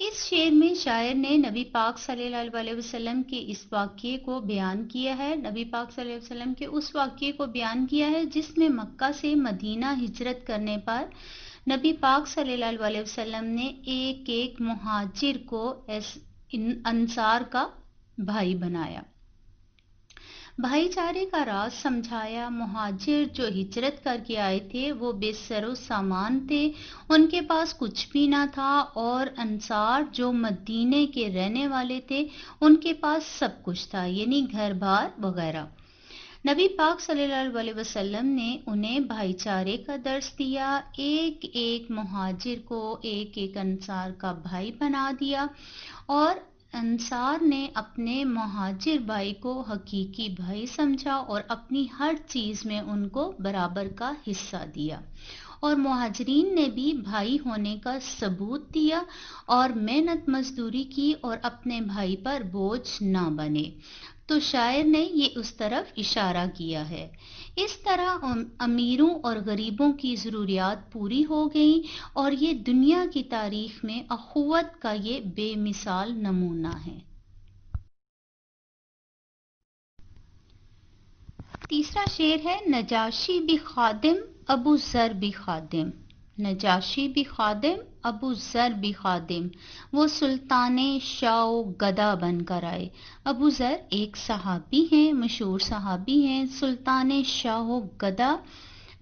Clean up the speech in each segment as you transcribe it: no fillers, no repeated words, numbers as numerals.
اس شعر میں شاعر نے نبی پاک صلی اللہ علیہ وسلم کے اس واقعے کو بیان کیا ہے، نبی پاک صلی اللہ علیہ وسلم کے اس واقعے کو بیان کیا ہے جس میں مکہ سے مدینہ ہجرت کرنے پر نبی پاک صلی اللہ علیہ وسلم نے ایک ایک مہاجر کو انصار کا بھائی بنایا، بھائی چارے کا راز سمجھایا۔ مہاجر جو ہجرت کر کے آئے تھے وہ بے سر و سامان تھے، ان کے پاس کچھ بھی نہ تھا، اور انصار جو مدینے کے رہنے والے تھے ان کے پاس سب کچھ تھا، یعنی گھر بار وغیرہ۔ نبی پاک صلی اللہ علیہ وسلم نے انہیں بھائی چارے کا درس دیا، ایک ایک مہاجر کو ایک ایک انصار کا بھائی بنا دیا، اور انصار نے اپنے مہاجر بھائی کو حقیقی بھائی سمجھا اور اپنی ہر چیز میں ان کو برابر کا حصہ دیا، اور مہاجرین نے بھی بھائی ہونے کا ثبوت دیا اور محنت مزدوری کی اور اپنے بھائی پر بوجھ نہ بنے۔ تو شاعر نے یہ اس طرف اشارہ کیا ہے۔ اس طرح امیروں اور غریبوں کی ضروریات پوری ہو گئیں، اور یہ دنیا کی تاریخ میں اخوت کا یہ بے مثال نمونہ ہے۔ تیسرا شعر ہے نجاشی بھی خادم ابو ذر بھی خادم۔ نجاشی بھی خادم ابو ذر بھی خادم، وہ سلطان شاہ و گدا بن کر آئے۔ ابو ذر ایک صحابی ہیں، مشہور صحابی ہیں، سلطان شاہ و گدا،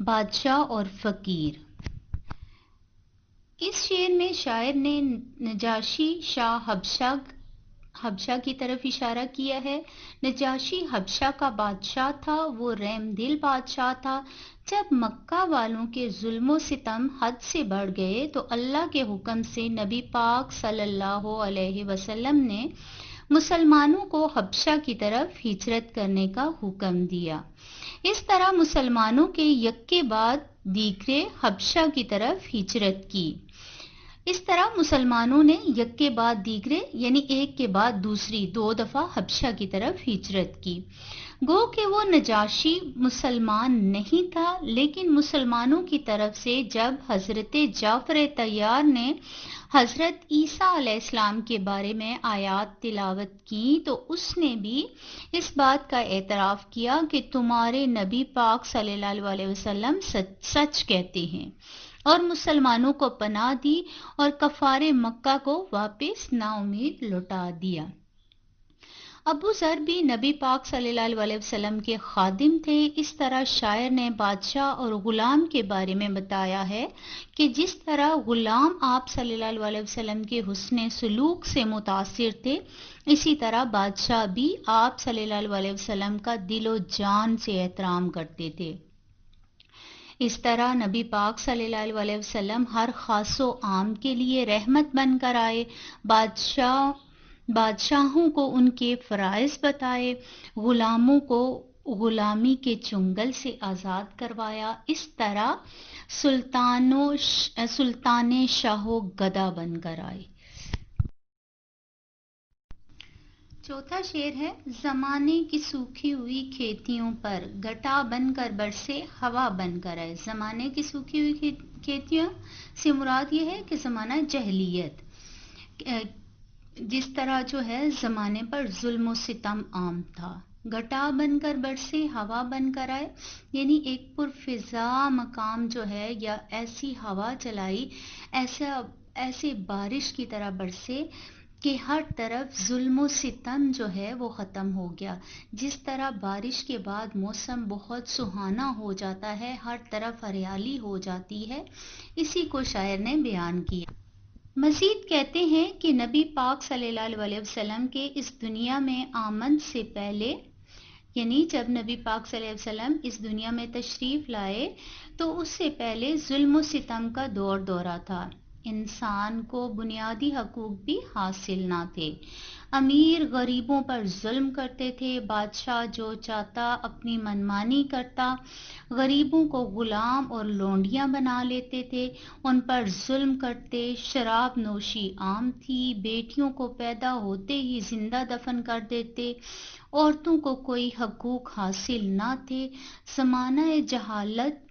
بادشاہ اور فقیر۔ اس شعر میں شاعر نے نجاشی شاہ حبشہ کی طرف اشارہ کیا ہے۔ نجاشی حبشہ کا بادشاہ تھا، وہ رحم دل بادشاہ تھا۔ جب مکہ والوں کے ظلم و ستم حد سے بڑھ گئے تو اللہ کے حکم سے نبی پاک صلی اللہ علیہ وسلم نے مسلمانوں کو حبشہ کی طرف ہجرت کرنے کا حکم دیا۔ اس طرح مسلمانوں کے یکے بعد دیگرے حبشہ کی طرف ہجرت کی۔ اس طرح مسلمانوں نے یک کے بعد دیگرے یعنی ایک کے بعد دوسری 2 دفعہ حبشہ کی طرف ہجرت کی۔ گو کہ وہ نجاشی مسلمان نہیں تھا، لیکن مسلمانوں کی طرف سے جب حضرت جعفر طیار نے حضرت عیسیٰ علیہ السلام کے بارے میں آیات تلاوت کی تو اس نے بھی اس بات کا اعتراف کیا کہ تمہارے نبی پاک صلی اللہ علیہ وسلم سچ کہتے ہیں، اور مسلمانوں کو پناہ دی اور کفار مکہ کو واپس نا امید لوٹا دیا۔ ابو ذر بھی نبی پاک صلی اللہ علیہ وسلم کے خادم تھے۔ اس طرح شاعر نے بادشاہ اور غلام کے بارے میں بتایا ہے کہ جس طرح غلام آپ صلی اللہ علیہ وسلم کے حسن سلوک سے متاثر تھے، اسی طرح بادشاہ بھی آپ صلی اللہ علیہ وسلم کا دل و جان سے احترام کرتے تھے۔ اس طرح نبی پاک صلی اللہ علیہ وسلم ہر خاص و عام کے لیے رحمت بن کر آئے، بادشاہوں کو ان کے فرائض بتائے، غلاموں کو غلامی کے چنگل سے آزاد کروایا، اس طرح سلطان شاہ و گدا بن کر آئے۔ چوتھا شعر ہے زمانے کی سوکھی ہوئی کھیتیوں پر گھٹا بن کر برسے ہوا بن کر آئے۔ زمانے کی سوکھی ہوئی کھیتیوں سے مراد یہ ہے کہ زمانہ جہلیت، جس طرح جو ہے زمانے پر ظلم و ستم عام تھا۔ گھٹا بن کر برسے ہوا بن کر آئے، یعنی ایک پرفضا مقام جو ہے یا ایسی ہوا چلائی، ایسے بارش کی طرح برسے کہ ہر طرف ظلم و ستم جو ہے وہ ختم ہو گیا۔ جس طرح بارش کے بعد موسم بہت سہانا ہو جاتا ہے، ہر طرف ہریالی ہو جاتی ہے، اسی کو شاعر نے بیان کیا۔ مزید کہتے ہیں کہ نبی پاک صلی اللہ علیہ وسلم کے اس دنیا میں آمد سے پہلے، یعنی جب نبی پاک صلی اللہ علیہ وسلم اس دنیا میں تشریف لائے تو اس سے پہلے ظلم و ستم کا دورہ تھا، انسان کو بنیادی حقوق بھی حاصل نہ تھے، امیر غریبوں پر ظلم کرتے تھے، بادشاہ جو چاہتا اپنی منمانی کرتا، غریبوں کو غلام اور لونڈیاں بنا لیتے تھے، ان پر ظلم کرتے، شراب نوشی عام تھی، بیٹیوں کو پیدا ہوتے ہی زندہ دفن کر دیتے، عورتوں کو کوئی حقوق حاصل نہ تھے، زمانہ جہالت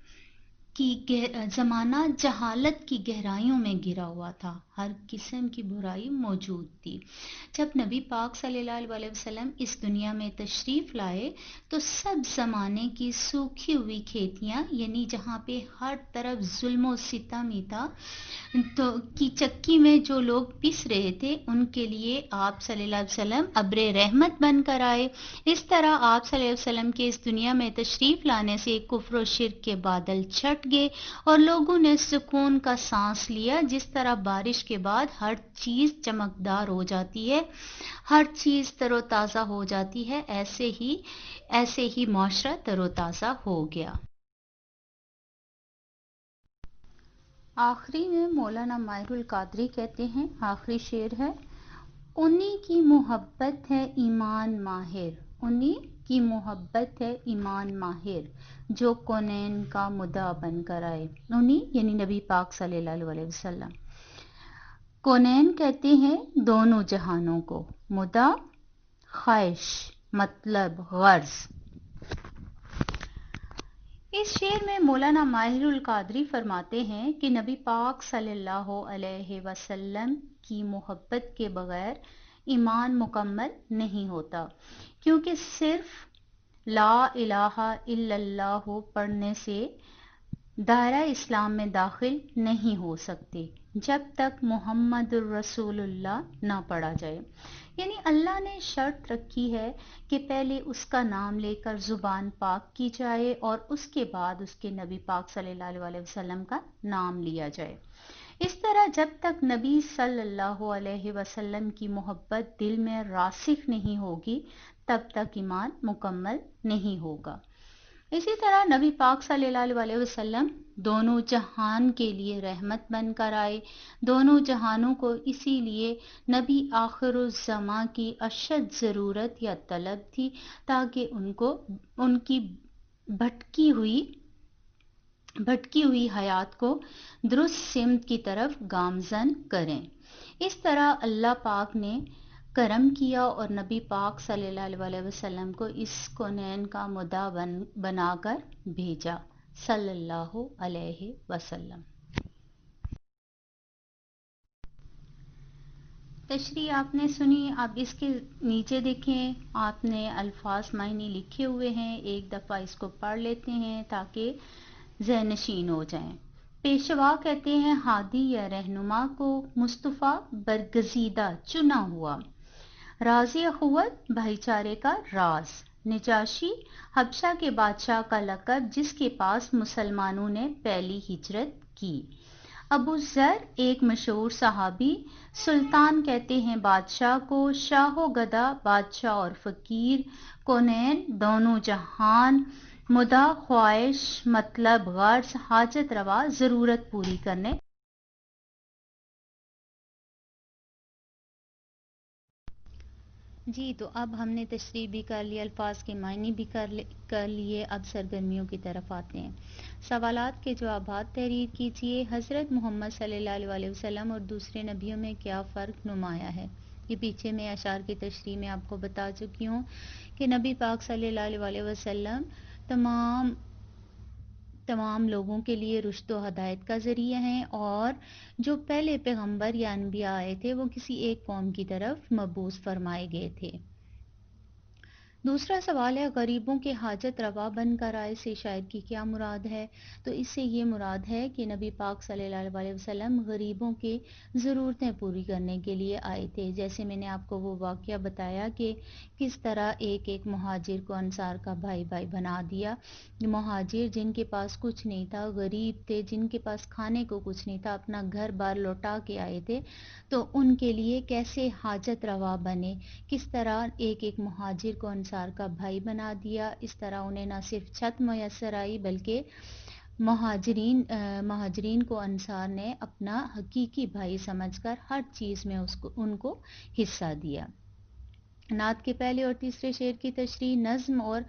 زمانہ جہالت کی گہرائیوں میں گرا ہوا تھا، ہر قسم کی برائی موجود تھی۔ جب نبی پاک صلی اللہ علیہ وسلم اس دنیا میں تشریف لائے تو سب زمانے کی سوکھی ہوئی کھیتیاں، یعنی جہاں پہ ہر طرف ظلم و ستم ہی تھا، کی چکی میں جو لوگ پس رہے تھے، ان کے لیے آپ صلی اللہ علیہ وسلم ابر رحمت بن کر آئے۔ اس طرح آپ صلی اللہ علیہ وسلم کے اس دنیا میں تشریف لانے سے کفر و شرک کے بادل چھٹ گئے اور لوگوں نے سکون کا سانس لیا۔ جس طرح بارش کے بعد ہر چیز چمکدار ہو جاتی ہے، ہر چیز تر و تازہ ہو جاتی ہے، ایسے ہی معاشرہ تر و تازہ ہو گیا۔ آخری میں مولانا ماہر القادری کہتے ہیں، آخری شعر ہے: انہی کی محبت ہے ایمان ماہر، انہی کی محبت ہے ایمان ماہر، جو کونین کا مدعا بن کر آئے۔ انہی یعنی نبی پاک صلی اللہ علیہ وسلم۔ کونین کہتے ہیں دونوں جہانوں کو، مدعا خواہش، مطلب، غرض۔ اس شعر میں مولانا ماہر القادری فرماتے ہیں کہ نبی پاک صلی اللہ علیہ وسلم کی محبت کے بغیر ایمان مکمل نہیں ہوتا، کیونکہ صرف لا الہ الا اللہ پڑھنے سے دائرہ اسلام میں داخل نہیں ہو سکتے جب تک محمد الرسول اللہ نہ پڑھا جائے۔ یعنی اللہ نے شرط رکھی ہے کہ پہلے اس کا نام لے کر زبان پاک کی جائے اور اس کے بعد اس کے نبی پاک صلی اللہ علیہ وسلم کا نام لیا جائے۔ اس طرح جب تک نبی صلی اللہ علیہ وسلم کی محبت دل میں راسخ نہیں ہوگی تب تک ایمان مکمل نہیں ہوگا۔ اسی طرح نبی پاک صلی اللہ علیہ وسلم دونوں جہان کے لیے رحمت بن کر آئے۔ دونوں جہانوں کو اسی لیے نبی آخر الزماں کی اشد ضرورت یا طلب تھی تاکہ ان کی بھٹکی ہوئی حیات کو درست سمت کی طرف گامزن کریں۔ اس طرح اللہ پاک نے کرم کیا اور نبی پاک صلی اللہ علیہ وسلم کو اس کونین کا مدعا بنا کر بھیجا، صلی اللہ علیہ وسلم۔ تشریح آپ نے سنی، اب اس کے نیچے دیکھیں، آپ نے الفاظ معنی لکھے ہوئے ہیں، ایک دفعہ اس کو پڑھ لیتے ہیں تاکہ ذہن نشین ہو جائیں۔ پیشوا کہتے ہیں ہادی یا رہنما کو، مصطفیٰ برگزیدہ چنا ہوا، راز اخوت بھائی چارے کا راز، نجاشی حبشہ کے بادشاہ کا لقب جس کے پاس مسلمانوں نے پہلی ہجرت کی، ابو ذر ایک مشہور صحابی، سلطان کہتے ہیں بادشاہ کو، شاہ و گدا بادشاہ اور فقیر، کونین دونوں جہان، مدعا خواہش، مطلب، غرض، حاجت روا، ضرورت پوری کرنے۔ جی تو اب ہم نے تشریح بھی کر لی، الفاظ کے معنی بھی کر لیے، اب سرگرمیوں کی طرف آتے ہیں۔ سوالات کے جوابات تحریر کیجیے۔ حضرت محمد صلی اللہ علیہ وسلم اور دوسرے نبیوں میں کیا فرق نمایاں ہے؟ یہ پیچھے میں اشعار کی تشریح میں آپ کو بتا چکی ہوں کہ نبی پاک صلی اللہ علیہ وسلم تمام لوگوں کے لیے رشد و ہدایت کا ذریعہ ہیں، اور جو پہلے پیغمبر یا انبیاء آئے تھے وہ کسی ایک قوم کی طرف مبعوث فرمائے گئے تھے۔ دوسرا سوال ہے غریبوں کے حاجت روا بن کر آئے سے شاعر کی کیا مراد ہے؟ تو اس سے یہ مراد ہے کہ نبی پاک صلی اللہ علیہ وسلم غریبوں کی ضرورتیں پوری کرنے کے لیے آئے تھے، جیسے میں نے آپ کو وہ واقعہ بتایا کہ کس طرح ایک مہاجر کو انصار کا بھائی بنا دیا۔ مہاجر جن کے پاس کچھ نہیں تھا، غریب تھے، جن کے پاس کھانے کو کچھ نہیں تھا، اپنا گھر بار لوٹا کے آئے تھے، تو ان کے لیے کیسے حاجت روا بنے، کس طرح ایک مہاجر کو انصار کا بھائی بنا دیا۔ اس طرح انہیں نہ صرف چھت میسر آئی بلکہ مہاجرین کو انصار نے اپنا حقیقی بھائی سمجھ کر ہر چیز میں ان کو حصہ دیا۔ نعت کے پہلے اور تیسرے شعر کی تشریح نظم اور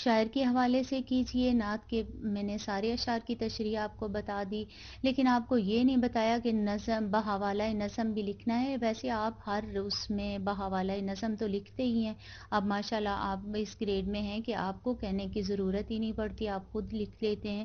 شاعر کے حوالے سے کیجیے۔ نعت کے میں نے سارے اشعار کی تشریح آپ کو بتا دی، لیکن آپ کو یہ نہیں بتایا کہ نظم بحوالہ نظم بھی لکھنا ہے۔ ویسے آپ ہر اس میں بحوالہ نظم تو لکھتے ہی ہیں، اب ماشاءاللہ آپ اس گریڈ میں ہیں کہ آپ کو کہنے کی ضرورت ہی نہیں پڑتی، آپ خود لکھ لیتے ہیں۔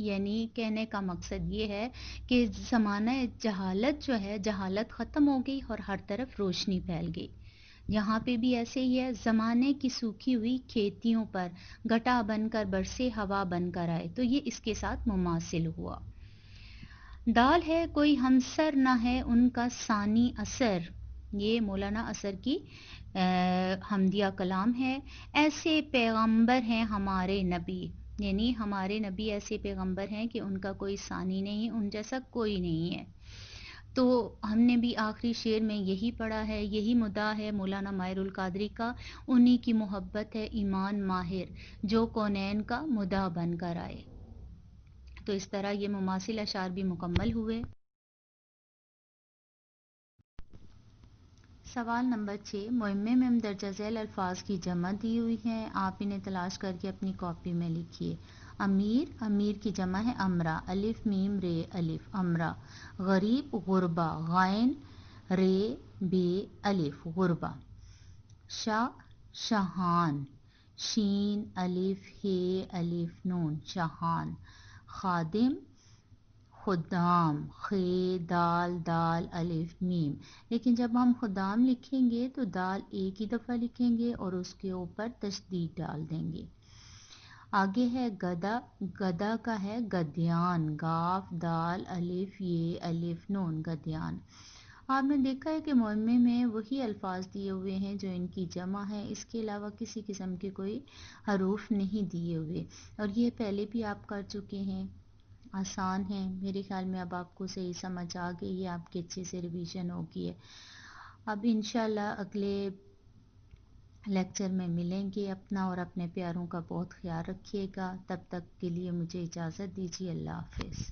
یعنی کہنے کا مقصد یہ ہے کہ زمانہ جہالت جو ہے، جہالت ختم ہو گئی اور ہر طرف روشنی پھیل گئی. یہاں پہ بھی ایسے ہی ہے، زمانے کی سوکھی ہوئی کھیتیوں پر گٹا بن کر برسے، ہوا بن کر آئے، تو یہ اس کے ساتھ مماثل ہوا. دال ہے کوئی ہمسر نہ ہے ان کا ثانی اثر، یہ مولانا اثر کی حمدیہ کلام ہے. ایسے پیغمبر ہیں ہمارے نبی، یعنی ہمارے نبی ایسے پیغمبر ہیں کہ ان کا کوئی ثانی نہیں، ان جیسا کوئی نہیں ہے. تو ہم نے بھی آخری شعر میں یہی پڑھا ہے، یہی مدعا ہے مولانا ماہر القادری کا، انہی کی محبت ہے ایمان ماہر، جو کونین کا مدعا بن کر آئے. تو اس طرح یہ مماثل اشعار بھی مکمل ہوئے. سوال نمبر 6، معمے میں مندرجہ ذیل الفاظ کی جمع دی ہوئی ہیں، آپ انہیں تلاش کر کے اپنی کاپی میں لکھیے. امیر، امیر کی جمع ہے امرا، الف میم رے الف امرا. غریب، غربا، غائن رے بے الف غربا. شاہ، شاہان، شین الف ہے الف نون شاہان. خادم، خدام، خے دال دال الف میم. لیکن جب ہم خدام لکھیں گے تو دال ایک ہی دفعہ لکھیں گے اور اس کے اوپر تشدید ڈال دیں گے. آگے ہے گدا، گدا کا ہے گدیان، گاف دال الف یہ الف نون گدیان. آپ نے دیکھا ہے کہ معمے میں وہی الفاظ دیے ہوئے ہیں جو ان کی جمع ہے، اس کے علاوہ کسی قسم کے کوئی حروف نہیں دیے ہوئے، اور یہ پہلے بھی آپ کر چکے ہیں. آسان ہے میرے خیال میں، اب آپ کو صحیح سمجھ آ گئی ہے، آپ کے اچھے سے ریویژن ہو گئی ہے. اب انشاءاللہ اگلے لیکچر میں ملیں گے. اپنا اور اپنے پیاروں کا بہت خیال رکھیے گا. تب تک کے لیے مجھے اجازت دیجیے. اللہ حافظ.